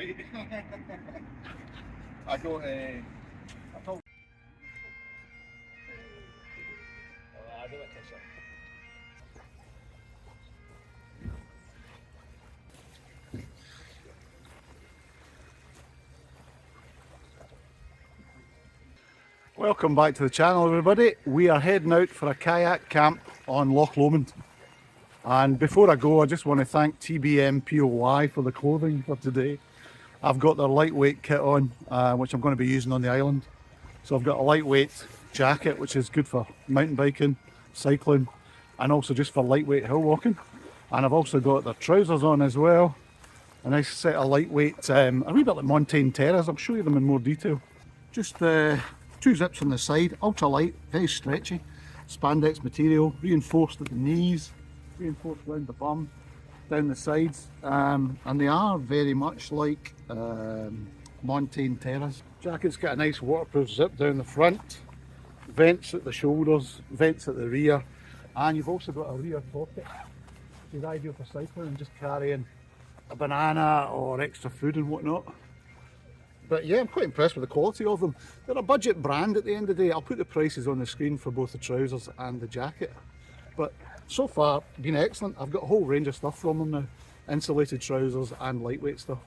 right. I got I told. I do it t-shirt. Welcome back to the channel, everybody. We are heading out for a kayak camp on Loch Lomond. And before I go, I just want to thank TBMPOY for the clothing for today. I've got their lightweight kit on, which I'm going to be using on the island. So I've got a lightweight jacket, which is good for mountain biking, cycling, and also just for lightweight hill walking. And I've also got their trousers on as well. A nice set of lightweight, a wee bit like Montane Terras. I'll show you them in more detail. Just 2 zips on the side, ultra light, very stretchy, spandex material, reinforced at the knees, reinforced around the bum, down the sides, and they are very much like Montane Terras. Jacket's got a nice waterproof zip down the front, vents at the shoulders, vents at the rear, and you've also got a rear pocket, which is ideal for cycling and just carrying a banana or extra food and whatnot. But yeah, I'm quite impressed with the quality of them. They're a budget brand at the end of the day. I'll put the prices on the screen for both the trousers and the jacket. But so far, been excellent. I've got a whole range of stuff from them now. Insulated trousers and lightweight stuff.